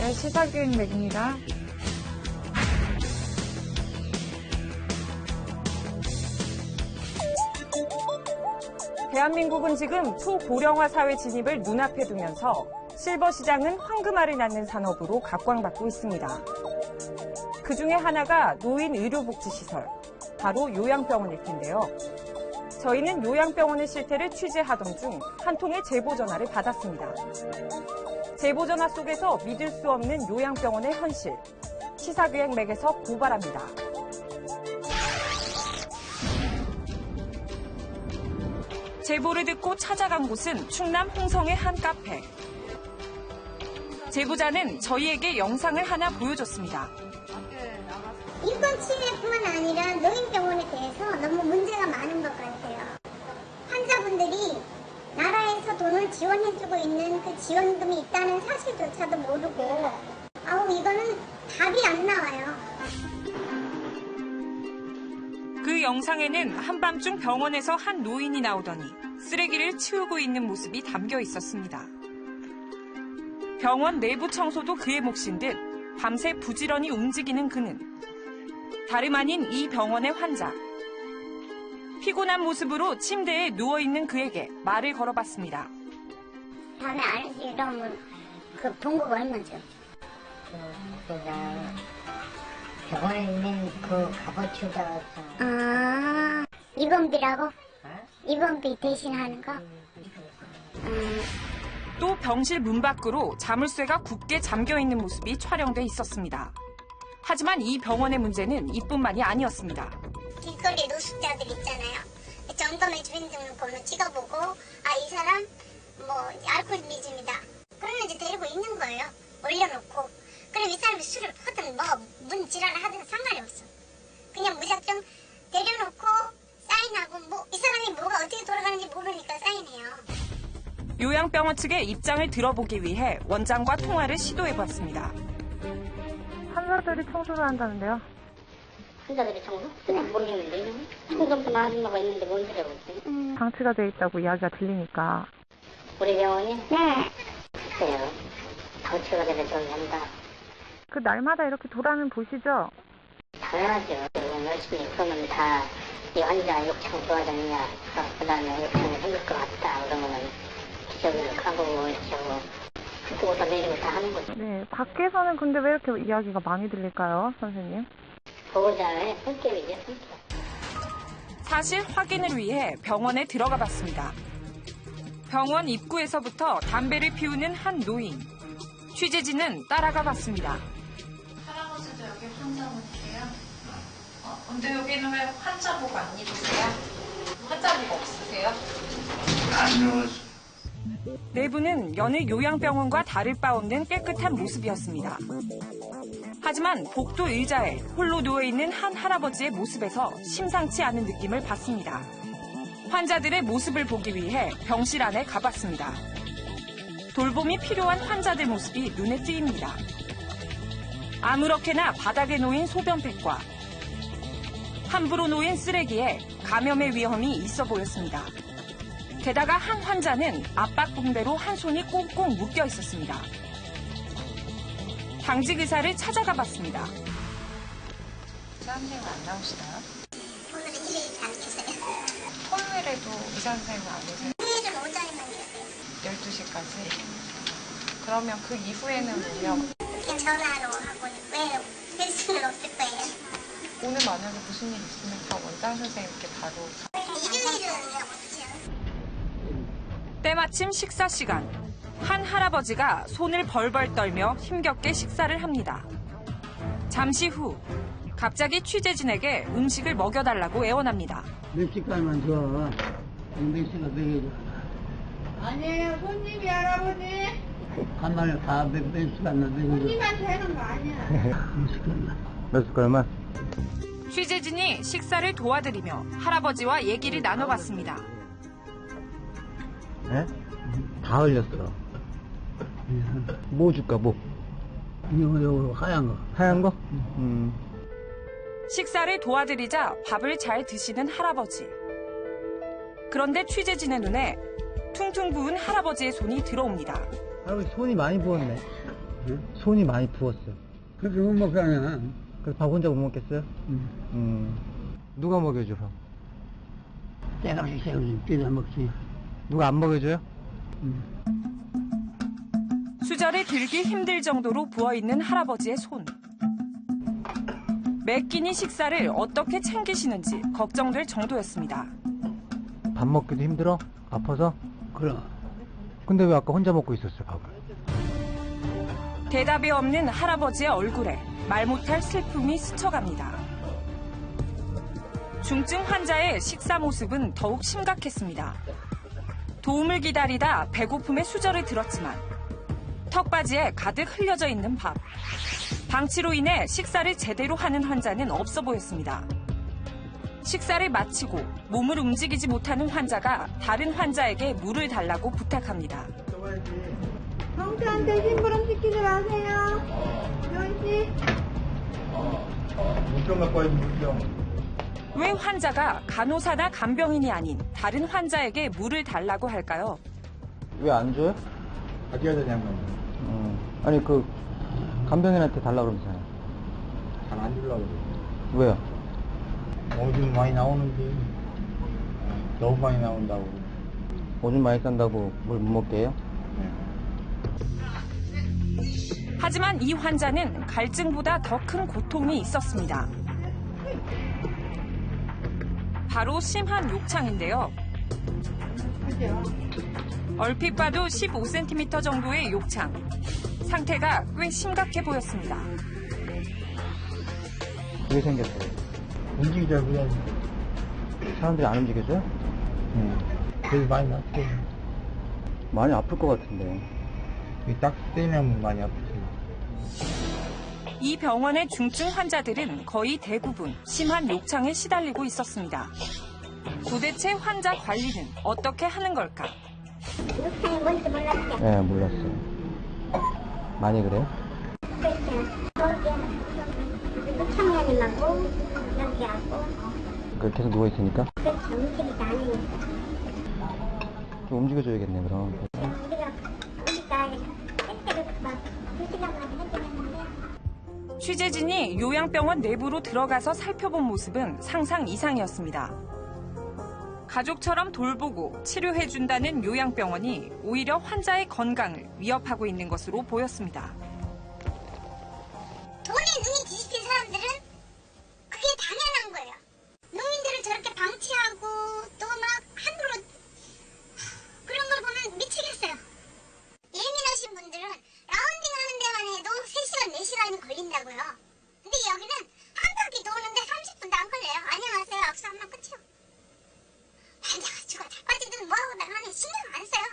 네, 시사기획맥입니다. 대한민국은 지금 초고령화 사회 진입을 눈앞에 두면서 실버 시장은 황금알을 낳는 산업으로 각광받고 있습니다. 그중에 하나가 노인 의료복지시설, 바로 요양병원일 텐데요. 저희는 요양병원의 실태를 취재하던 중 한 통의 제보 전화를 받았습니다. 제보 전화 속에서 믿을 수 없는 요양병원의 현실, 시사기획맥에서 고발합니다. 제보를 듣고 찾아간 곳은 충남 홍성의 한 카페. 제보자는 저희에게 영상을 하나 보여줬습니다. 인권 침해뿐만 아니라 노인병원에 대해서 너무 문제가 많은 것 같아요. 환자분들이 나라에서 돈을 지원해주고 있는 그 지원금이 있다는 사실조차도 모르고 이거는 답이 안 나와요. 그 영상에는 한밤중 병원에서 한 노인이 나오더니 쓰레기를 치우고 있는 모습이 담겨 있었습니다. 병원 내부 청소도 그의 몫인 듯 밤새 부지런히 움직이는 그는 다름 아닌 이 병원의 환자. 피곤한 모습으로 침대에 누워있는 그에게 말을 걸어봤습니다. 다음에 안 이러면 그 봉급 얼마죠? 그냥 병원에 있는 그 값어치가 입원비라고? 입원비 대신하는 거? 또 병실 문 밖으로 자물쇠가 굳게 잠겨있는 모습이 촬영돼 있었습니다. 하지만 이 병원의 문제는 이뿐만이 아니었습니다. 길거리 노숙자들 있잖아요. 점검해 주민등록번호 찍어보고 이 사람 알코올리즘이다. 그러면 이제 데리고 있는 거예요. 올려놓고. 그럼 이 사람이 술을 퍼든 문 지랄을 하든 상관이 없어. 그냥 무작정 데려놓고 사인하고 이 사람이 뭐가 어떻게 돌아가는지 모르니까 사인해요. 요양병원 측의 입장을 들어보기 위해 원장과 통화를 시도해봤습니다. 환자들이 청소를 한다는데요? 환자들이 청소? 모르겠는데 청소만 하는 거가 있는데 뭔 소리라고 있지? 방치가 돼 있다고 이야기가 들리니까. 우리 병원이? 네. 글쎄요. 방치가 되면 저기 한다. 그 날마다 이렇게 돌아는 보시죠? 당연하죠. 열심히 그러면 다 이 환자 욕창 도와줬냐, 그 다음에 욕창이 생길 것 같다 그러면은 기적으로 하고 그것도 내리고 다 하는 거죠. 네, 밖에서는 근데 왜 이렇게 이야기가 많이 들릴까요, 선생님? 보호자의 성격이죠, 성격. 사실 확인을 위해 병원에 들어가 봤습니다. 병원 입구에서부터 담배를 피우는 한 노인. 취재진은 따라가 봤습니다. 할아버지도 여기 환자분이세요? 근데 여기는 왜 환자복 안 입으세요? 환자복 없으세요? 아니요. 내부는 여느 요양병원과 다를 바 없는 깨끗한 모습이었습니다. 하지만 복도 의자에 홀로 누워있는 한 할아버지의 모습에서 심상치 않은 느낌을 받습니다. 환자들의 모습을 보기 위해 병실 안에 가봤습니다. 돌봄이 필요한 환자들 모습이 눈에 띄입니다. 아무렇게나 바닥에 놓인 소변팩과 함부로 놓인 쓰레기에 감염의 위험이 있어 보였습니다. 게다가 한 환자는 압박 붕대로 한 손이 꽁꽁 묶여 있었습니다. 당직 의사를 찾아가 봤습니다. 의사 선생님 안 나오시나요? 오늘은 일요일 안 계세요. 토요일에도 의사 선생님 안 오세요? 토요일은 오전에만 계세요. 12시까지? 그러면 그 이후에는 오면 그냥 전화로 하고 뵐 수는 없을 거예요. 오늘 만약에 무슨 일 있으면 다 원장 선생님께 바로 일요일은 없죠. 때마침 식사 시간. 한 할아버지가 손을 벌벌 떨며 힘겹게 식사를 합니다. 잠시 후 갑자기 취재진에게 음식을 먹여달라고 애원합니다. 몇 줘. 몇 먹여줘. 아니에요, 손님이 할아버지. 간만에 몇 시간만 먹여줘. 손님한테 하는 거 아니야. 몇 시간만. 몇 숟갈만? 취재진이 식사를 도와드리며 할아버지와 얘기를 나눠봤습니다. 예? 다 흘렸어. 뭐 줄까, 뭐? 요 하얀 거. 하얀 거? 식사를 도와드리자 밥을 잘 드시는 할아버지. 그런데 취재진의 눈에 퉁퉁 부은 할아버지의 손이 들어옵니다. 할아버지 손이 많이 부었네. 응? 손이 많이 부었어요. 그렇게 못 먹잖아. 그래서 밥 혼자 못 먹겠어요? 누가 먹여줘, 밥? 때가씩 새우지, 뜯어 먹지. 누가 안 먹여줘요? 수저를 들기 힘들 정도로 부어있는 할아버지의 손. 매 끼니 식사를 어떻게 챙기시는지 걱정될 정도였습니다. 밥 먹기도 힘들어? 아파서? 그럼. 근데 왜 아까 혼자 먹고 있었어요, 밥을? 대답이 없는 할아버지의 얼굴에 말 못할 슬픔이 스쳐갑니다. 중증 환자의 식사 모습은 더욱 심각했습니다. 도움을 기다리다 배고픔에 수저를 들었지만 턱받이에 가득 흘려져 있는 밥. 방치로 인해 식사를 제대로 하는 환자는 없어 보였습니다. 식사를 마치고 몸을 움직이지 못하는 환자가 다른 환자에게 물을 달라고 부탁합니다. 형태한테 심부름 시키지 마세요. 조이씨. 물병 갖고 와야지, 물병. 왜 환자가 간호사나 간병인이 아닌 다른 환자에게 물을 달라고 할까요? 왜 안 줘요? 가져야 되냐면. 아니, 간병인한테 달라고 그러잖아요. 잘 안 주려고 그래. 왜요? 오줌 많이 나오는데. 너무 많이 나온다고. 오줌 많이 싼다고 물 못 먹게 해요? 하지만 이 환자는 갈증보다 더 큰 고통이 있었습니다. 바로 심한 욕창인데요. 얼핏 봐도 15cm 정도의 욕창. 상태가 꽤 심각해 보였습니다. 왜 생겼어요? 움직이자, 그래야지. 사람들이 안 움직여줘요? 그래서 많이 났대. 많이 아플 것 같은데. 딱 때리면 많이 아프지. 이 병원의 중증 환자들은 거의 대부분 심한 욕창에 시달리고 있었습니다. 도대체 환자 관리는 어떻게 하는 걸까? 욕탕이 뭔지 몰랐죠. 네, 몰랐어요. 많이 그래요? 청년이 하고 여기하고 계속 누워있으니까? 그렇게 움직이지 않으니까 좀 움직여줘야겠네, 그럼. 우리가 때때로 막 2시간만 해주는데 취재진이 요양병원 내부로 들어가서 살펴본 모습은 상상 이상이었습니다. 가족처럼 돌보고 치료해준다는 요양병원이 오히려 환자의 건강을 위협하고 있는 것으로 보였습니다. 돈에 눈이 뒤집힌 사람들은 그게 당연한 거예요. 노인들을 저렇게 방치하고 또 막 함부로 그런 걸 보면 미치겠어요. 예민하신 분들은 라운딩 하는 데만 해도 3시간, 4시간이 걸린다고요. 근데 여기는 한 바퀴 도는데 30분도 안 걸려요. 안녕하세요. 악수 한번 끝이요. 환자가 죽어 자빠지든 뭐하고 나가는 신경 안 써요.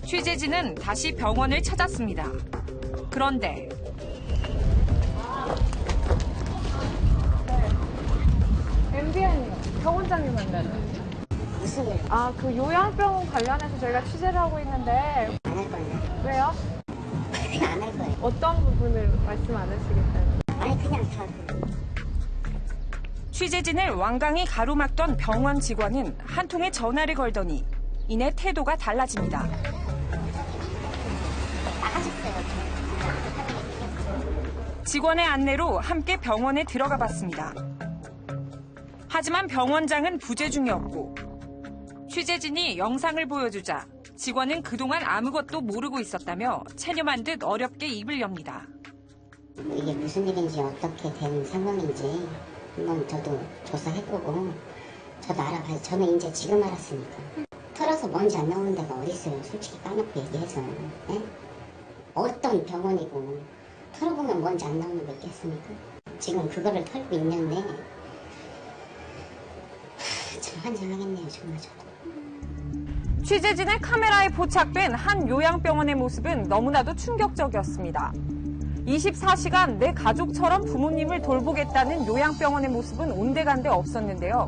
취재진은 다시 병원을 찾았습니다. 그런데 MBN이요. 병원장님 만나요. 무슨 일? 그 요양병원 관련해서 저희가 취재를 하고 있는데 안 할 거예요. 왜요? 그냥 안 할 거예요. 어떤 부분을 말씀 안 하시겠어요? 아니 그냥 저 취재진을 완강히 가로막던 병원 직원은 한 통의 전화를 걸더니 이내 태도가 달라집니다. 직원의 안내로 함께 병원에 들어가 봤습니다. 하지만 병원장은 부재 중이었고 취재진이 영상을 보여주자 직원은 그동안 아무것도 모르고 있었다며 체념한 듯 어렵게 입을 엽니다. 이게 무슨 일인지 어떻게 된 상황인지 한번 저도 조사해보고 저도 알아봐요. 저는 이제 지금 알았으니까. 털어서 먼지 안 나오는 데가 어디 있어요. 솔직히 까놓고 얘기해서. 네? 어떤 병원이고 털어보면 먼지 안 나오는 거 있겠습니까? 지금 그거를 털고 있는데 참 환장하겠네요. 정말 저도. 취재진의 카메라에 포착된 한 요양병원의 모습은 너무나도 충격적이었습니다. 24시간 내 가족처럼 부모님을 돌보겠다는 요양병원의 모습은 온데간데 없었는데요.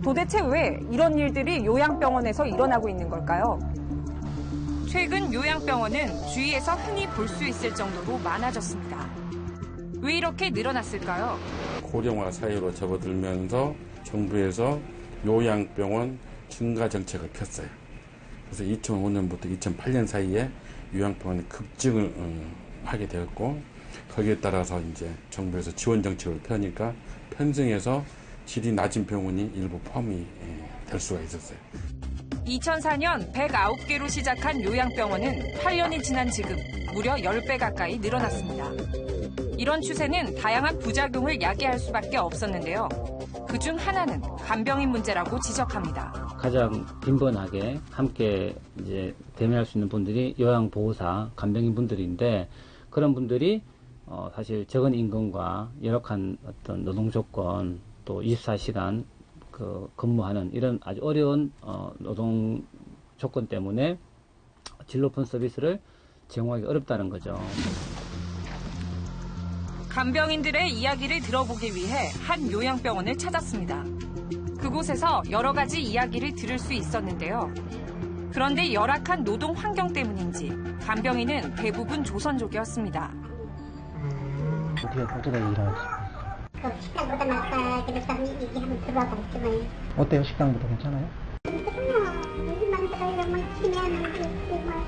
도대체 왜 이런 일들이 요양병원에서 일어나고 있는 걸까요? 최근 요양병원은 주위에서 흔히 볼 수 있을 정도로 많아졌습니다. 왜 이렇게 늘어났을까요? 고령화 사회로 접어들면서 정부에서 요양병원 증가 정책을 폈어요. 그래서 2005년부터 2008년 사이에 요양병원에 급증을 하게 되었고 거기에 따라서 이제 정부에서 지원 정책을 펴니까 편성해서 질이 낮은 병원이 일부 포함이 될 수가 있었어요. 2004년 109개로 시작한 요양병원은 8년이 지난 지금 무려 10배 가까이 늘어났습니다. 이런 추세는 다양한 부작용을 야기할 수밖에 없었는데요. 그중 하나는 간병인 문제라고 지적합니다. 가장 빈번하게 함께 이제 대면할 수 있는 분들이 요양보호사, 간병인 분들인데 그런 분들이 사실 적은 임금과 열악한 어떤 노동 조건 또 24시간 근무하는 이런 아주 어려운 노동 조건 때문에 질 높은 서비스를 제공하기 어렵다는 거죠. 간병인들의 이야기를 들어보기 위해 한 요양병원을 찾았습니다. 그곳에서 여러 가지 이야기를 들을 수 있었는데요. 그런데 열악한 노동 환경 때문인지 간병인은 대부분 조선족이었습니다. 어떻게 일하지? 식당보다 낫다 그랬다고 얘기하면 들어가봤지만 어때요? 식당보다 괜찮아요? 힘들어요. 일만 들어 이러면 치매하는 게 있고 막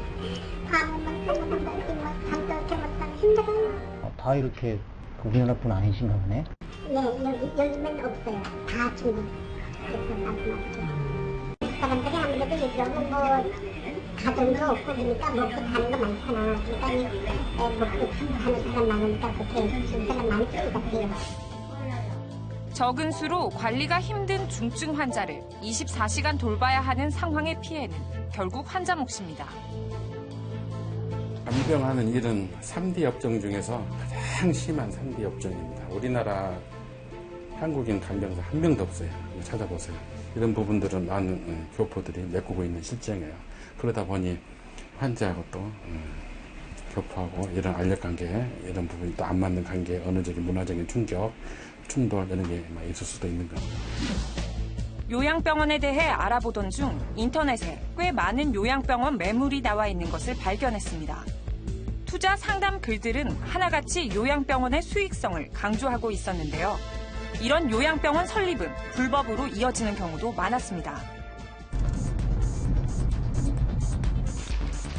밤에만 잘못한 거지 막 잠도 잘못하면 힘들어요. 다 이렇게 우리나라 분 아니신가 보네? 네, 여기는 없어요. 다 중국. 그래서 말씀하세요. 사람들이 아무래도 요즘은 뭐 가정도 없고 그러니까 먹고 사는 거 많잖아. 그러니까 먹고 사는 사람 많으니까 그렇게 사람 많을 것 같아요. 적은 수로 관리가 힘든 중증 환자를 24시간 돌봐야 하는 상황의 피해는 결국 환자 몫입니다. 간병하는 일은 3대 업종 중에서 가장 심한 3대 업종입니다. 우리나라 한국인 간병사 한 명도 없어요. 찾아보세요. 이런 부분들은 많은 교포들이 메꾸고 있는 실정이에요. 그러다 보니 환자하고 또 교포하고 이런 알력관계, 이런 부분이 또 안 맞는 관계, 언어적인 문화적인 충격, 충돌 이런 게 있을 수도 있는 겁니다. 요양병원에 대해 알아보던 중 인터넷에 꽤 많은 요양병원 매물이 나와 있는 것을 발견했습니다. 투자 상담 글들은 하나같이 요양병원의 수익성을 강조하고 있었는데요. 이런 요양병원 설립은 불법으로 이어지는 경우도 많았습니다.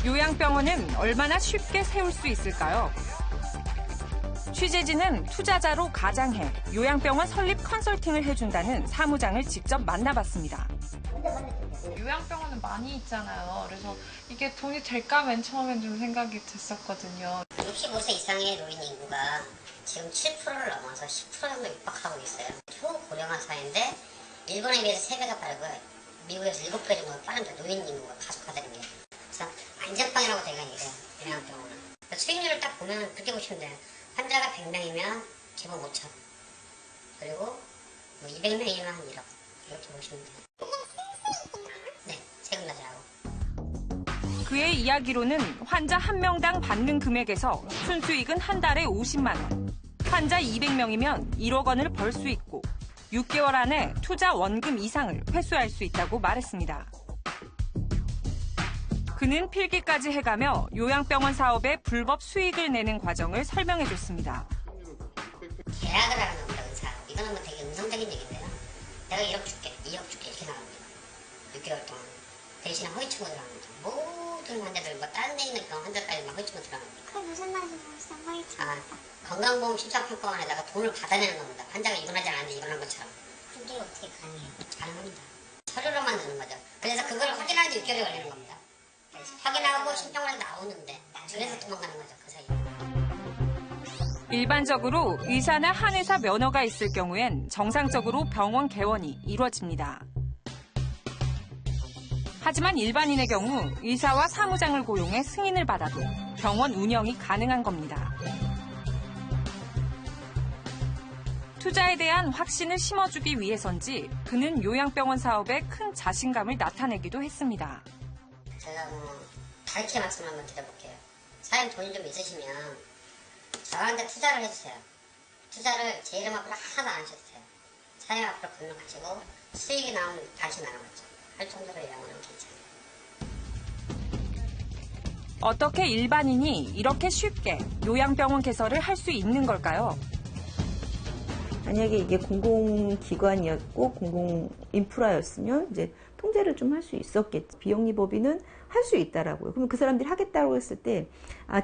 요양병원은 얼마나 쉽게 세울 수 있을까요? 취재진은 투자자로 가장해 요양병원 설립 컨설팅을 해준다는 사무장을 직접 만나봤습니다. 요양병원은 많이 있잖아요. 그래서 이게 돈이 될까 맨 처음엔 좀 생각이 됐었거든요. 65세 이상의 노인 인구가 지금 7%를 넘어서 10% 정도 육박하고 있어요. 초고령화 사회인데 일본에 비해서 3배가 빠르고 미국에서 7배 정도 빠른데 노인 인구가 가속화되는 게. 그래서 안전빵이라고 제가 얘기해요. 요양병원은. 수익률을 딱 보면 그렇게 보시면 돼요. 환자가 100명이면 기본 5천. 그리고 뭐 200명이면 한 1억. 이렇게 보시면 돼요. 네, 세금 나자라고. 그의 이야기로는 환자 1명당 받는 금액에서 순수익은 한 달에 50만 원. 환자 200명이면 1억 원을 벌 수 있고 6개월 안에 투자 원금 이상을 회수할 수 있다고 말했습니다. 그는 필기까지 해가며 요양병원 사업에 불법 수익을 내는 과정을 설명해줬습니다. 계약을 하는 겁니다, 의사. 이거는 뭐 되게 음성적인 얘기인데요. 내가 1억 줄게, 2억 줄게 이렇게 나갑니다. 6개월 동안. 대신에 허위충고 들어갑니다. 모든 환자들, 뭐 다른 데 있는 그런 환자까지 막 허위충고 들어갑니다. 그게 무슨 말이죠? 허위충고. 건강보험 심사평가원에다가 돈을 받아내는 겁니다. 환자가 입원하지 않았는데 입원한 것처럼. 그게 어떻게 가능해요? 가능합니다. 서류로만 넣는 거죠. 그래서 그걸 확인하는데 6개월이 걸리는 겁니다. 확인하고 신청을 해서 나오는데 그래서 도망가는 거죠, 그 사이에. 일반적으로 의사나 한의사 면허가 있을 경우엔 정상적으로 병원 개원이 이루어집니다. 하지만 일반인의 경우 의사와 사무장을 고용해 승인을 받아도 병원 운영이 가능한 겁니다. 투자에 대한 확신을 심어주기 위해서인지 그는 요양병원 사업에 큰 자신감을 나타내기도 했습니다. 제가 다르게 말씀을 한번 드려볼게요. 사장님 돈이 좀 있으시면 저한테 투자를 해주세요. 투자를 제 이름 앞으로 하나도 안 하셔도 돼요. 사장님 앞으로 건너가지고 수익이 나오면 다시 나눠가죠. 할 정도로 요양원은 괜찮아요. 어떻게 일반인이 이렇게 쉽게 요양병원 개설을 할 수 있는 걸까요? 만약에 이게 공공기관이었고 공공인프라였으면 이제 통제를 좀 할 수 있었겠지. 비영리법인은 할 수 있다라고요. 그러면 그 사람들이 하겠다고 했을 때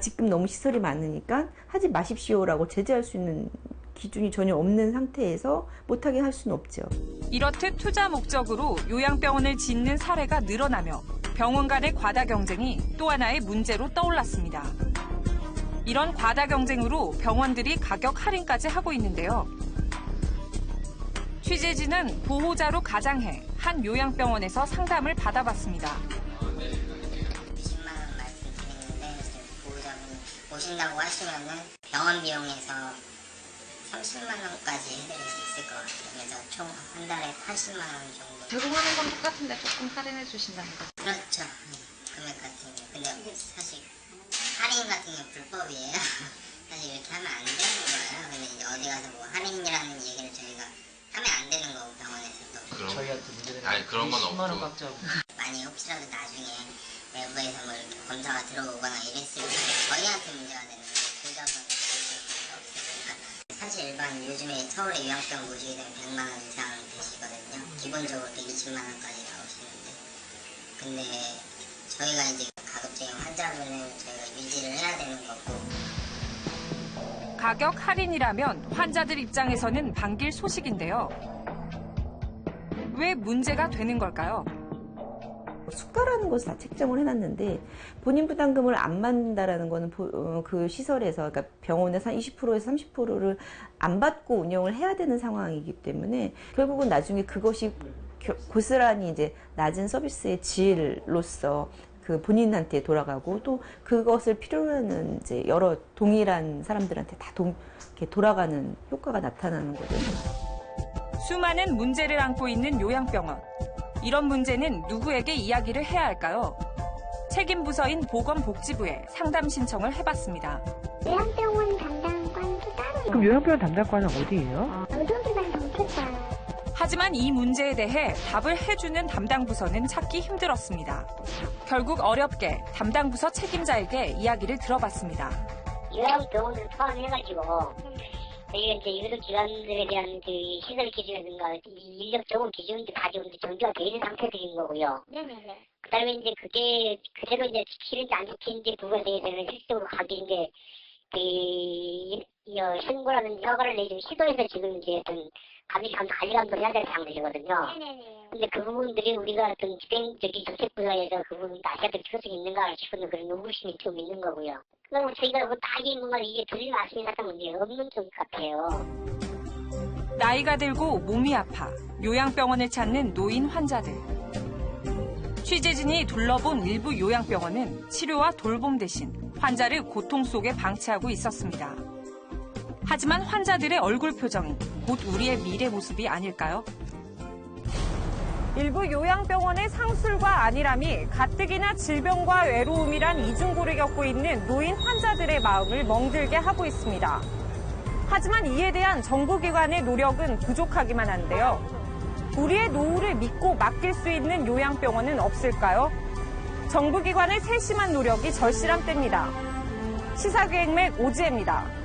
지금 너무 시설이 많으니까 하지 마십시오라고 제재할 수 있는 기준이 전혀 없는 상태에서 못하게 할 수는 없죠. 이렇듯 투자 목적으로 요양병원을 짓는 사례가 늘어나며 병원 간의 과다 경쟁이 또 하나의 문제로 떠올랐습니다. 이런 과다 경쟁으로 병원들이 가격 할인까지 하고 있는데요. 취재진은 보호자로 가장해 한 요양병원에서 상담을 받아봤습니다. 20만 원 말씀드리는데 보호자분이 오신다고 하시면은 병원 비용에서 30만 원까지 해드릴 수 있을 것 같아요. 그래서 총 한 달에 80만 원 정도. 제공하는 건 똑같은데 조금 할인해 주신다는 거. 그렇죠. 금액 같은 경우. 근데 사실 할인 같은 경우 불법이에요. 사실 이렇게 하면 안 되는 거예요. 근데 이제 어디 가서 뭐 할인이라는 얘기를 저희가 하면 안 되는 거고 병원에서도. 저희한테 문제는 아니 그런 건 10만 원 깎자고. 만약 혹시라도 나중에 외부에서 뭐 이렇게 검사가 들어오거나 이랬을 때 저희한테 문제가 되는 거고 보호자분 없으니까. 사실 일반 요즘에 서울의 요양병 모시게 되면 100만 원 이상 되시거든요. 기본적으로 120만 원까지 나오시는데. 근데 저희가 이제 가급적인 환자분을 저희가 유지를 해야 되는 거고. 가격 할인이라면 환자들 입장에서는 반길 소식인데요. 왜 문제가 되는 걸까요? 수가라는 것을 다 책정을 해놨는데 본인 부담금을 안 받는다라는 거는 그 시설에서 그러니까 병원에서 한 20%에서 30%를 안 받고 운영을 해야 되는 상황이기 때문에 결국은 나중에 그것이 고스란히 이제 낮은 서비스의 질로서 그 본인한테 돌아가고 또 그것을 필요로 하는 이제 여러 동일한 사람들한테 다 이렇게 돌아가는 효과가 나타나는 거죠. 수많은 문제를 안고 있는 요양병원. 이런 문제는 누구에게 이야기를 해야 할까요? 책임 부서인 보건복지부에 상담 신청을 해봤습니다. 요양병원 담당관도 따로. 그럼 요양병원 담당관은 어디예요? 노동기관 정책관. 하지만 이 문제에 대해 답을 해주는 담당 부서는 찾기 힘들었습니다. 결국 어렵게 담당 부서 책임자에게 이야기를 들어봤습니다. 요양병원을 포함해가지고 저희가 이제 의료기관들에 대한 그 시설 기준이라든가 인력 적응 기준도 가지고 이제 정비가 돼 있는 상태들인 거고요. 네네네. 그다음에 이제 그게 그대로 이제 지키는지 안 지키는지 부분에 대해서는 실질적으로 가게 이제 신고라든지 허가를 내준 시도에서 지금 이제 어떤 관리감독을 해야 될 상황이거든요. 네네네. 근데 그 부분들이 우리가 어떤 집행적인 정책부서에서 그 부분이 아셔야 될 필요성이 있는가 싶은 그런 의구심이 좀 있는 거고요. 그럼 저희가 뭐 딱히 뭔가 이게 들리는 말씀이 같은 문제 없는 쪽 같아요. 나이가 들고 몸이 아파 요양병원을 찾는 노인 환자들. 취재진이 둘러본 일부 요양병원은 치료와 돌봄 대신 환자를 고통 속에 방치하고 있었습니다. 하지만 환자들의 얼굴 표정이 곧 우리의 미래 모습이 아닐까요? 일부 요양병원의 상술과 안일함이 가뜩이나 질병과 외로움이란 이중고를 겪고 있는 노인 환자들의 마음을 멍들게 하고 있습니다. 하지만 이에 대한 정부기관의 노력은 부족하기만 한데요. 우리의 노후를 믿고 맡길 수 있는 요양병원은 없을까요? 정부기관의 세심한 노력이 절실한 때입니다. 시사기획맥 오지혜입니다.